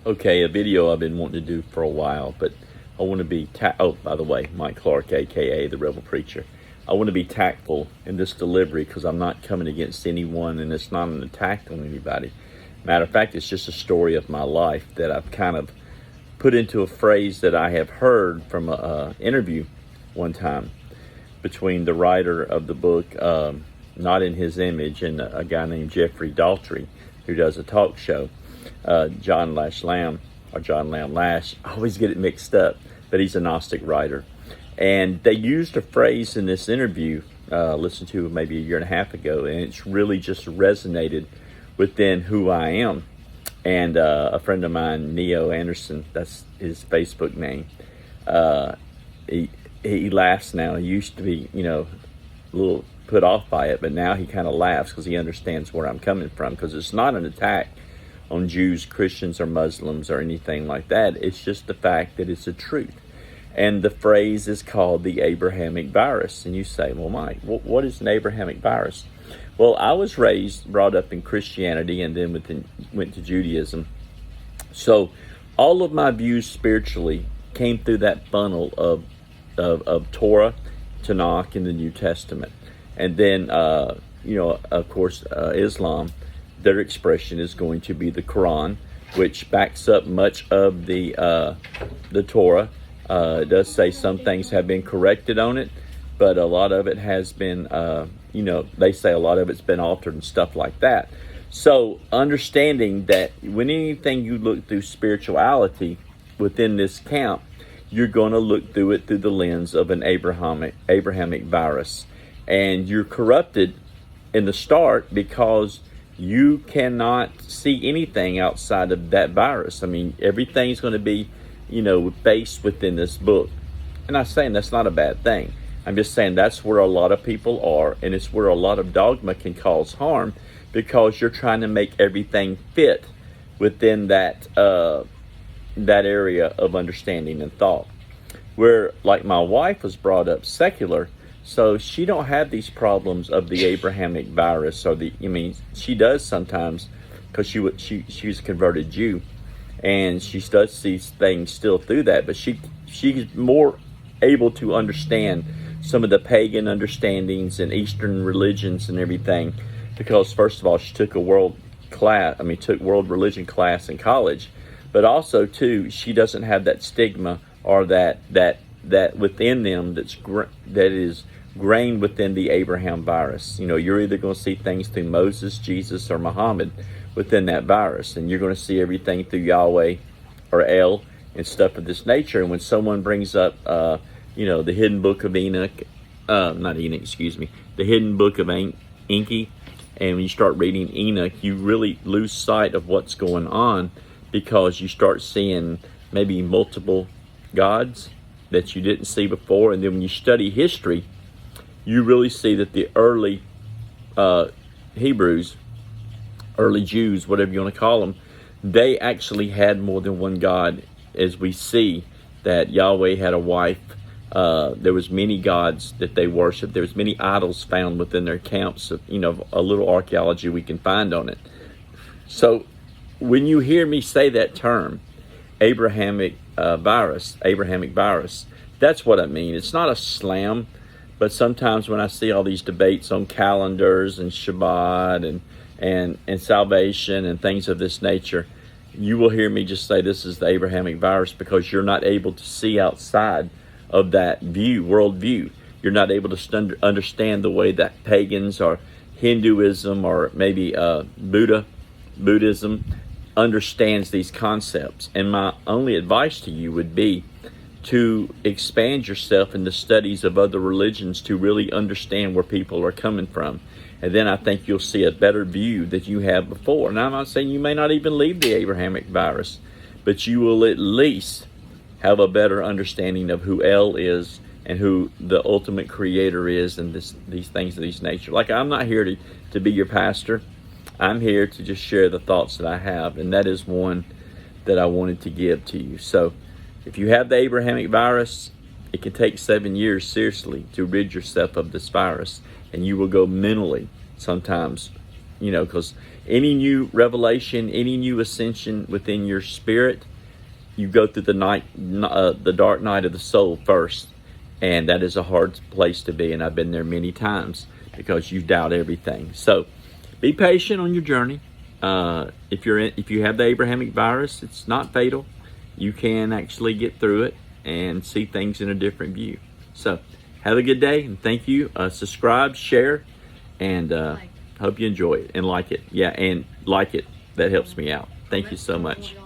Okay, a video I've been wanting to do for a while, but I want to be oh, by the way, Mike Clark, aka the Rebel Preacher. I want to be tactful in this delivery because I'm not coming against anyone, and it's not an attack on anybody. Matter of fact, it's just a story of my life that I've kind of put into a phrase that I have heard from an interview one time between the writer of the book, Not in His Image, and a guy named Jeffrey Daltrey, who does a talk show. John Lamb Lash. I always get it mixed up, but he's a Gnostic writer. And they used a phrase in this interview, listened to maybe a year and a half ago, and it's really just resonated within who I am. And a friend of mine, Neo Anderson, that's his Facebook name, he laughs now. He used to be, a little put off by it, but now he kind of laughs because he understands where I'm coming from, because it's not an attack on Jews, Christians, or Muslims, or anything like that. It's just the fact that it's a truth. And the phrase is called the Abrahamic virus. And you say, well, Mike, what is an Abrahamic virus? Well, I was brought up in Christianity, and then went to Judaism. So all of my views spiritually came through that funnel of Torah, Tanakh, in the New Testament. And then, of course, Islam, their expression is going to be the Quran, which backs up much of the Torah. It does say some things have been corrected on it, but a lot of it has been, they say a lot of it's been altered and stuff like that. So understanding that when anything you look through spirituality within this camp, you're going to look through it through the lens of an Abrahamic virus. And you're corrupted in the start because you cannot see anything outside of that virus. I mean, everything's going to be, based within this book. And I'm saying that's not a bad thing. I'm just saying that's where a lot of people are, and it's where a lot of dogma can cause harm, because you're trying to make everything fit within that area of understanding and thought. Where, like, my wife was brought up secular, so she don't have these problems of the Abrahamic virus, or she does sometimes, because she's a converted Jew, and she does see things still through that, but she's more able to understand some of the pagan understandings and Eastern religions and everything, because first of all, she took world religion class in college, but also too, she doesn't have that stigma or that within them that is grained within the Abraham virus. You're either going to see things through Moses, Jesus, or Muhammad within that virus, and you're going to see everything through Yahweh or El and stuff of this nature. And when someone brings up, the hidden book of Enoch, the hidden book of Enki, and when you start reading Enoch, you really lose sight of what's going on, because you start seeing maybe multiple gods that you didn't see before. And then when you study history, you really see that the early Hebrews, early Jews, whatever you want to call them, they actually had more than one God, as we see that Yahweh had a wife. There was many gods that they worshiped. There was many idols found within their camps. A little archaeology we can find on it. So when you hear me say that term, Abrahamic virus, that's what I mean. It's not a slam, but sometimes when I see all these debates on calendars and Shabbat and salvation and things of this nature, you will hear me just say this is the Abrahamic virus, because you're not able to see outside of that worldview. You're not able to understand the way that pagans or Hinduism or maybe Buddhism understands these concepts. And my only advice to you would be to expand yourself in the studies of other religions to really understand where people are coming from. And then I think you'll see a better view that you have before. Now, I'm not saying you may not even leave the Abrahamic virus, but you will at least have a better understanding of who El is and who the ultimate creator is, and these things of these nature. Like, I'm not here to be your pastor. I'm here to just share the thoughts that I have, and that is one that I wanted to give to you. So if you have the Abrahamic virus, it can take 7 years, seriously, to rid yourself of this virus, and you will go mentally sometimes you know, because any new revelation, any new ascension within your spirit, you go through the dark night of the soul first, and that is a hard place to be. And I've been there many times because you doubt everything. So, be patient on your journey. If you have the Abrahamic virus, it's not fatal. You can actually get through it and see things in a different view. So, have a good day, and thank you. Subscribe, share, and hope you enjoy it and like it. Yeah, and like it. That helps me out. Thank you so much.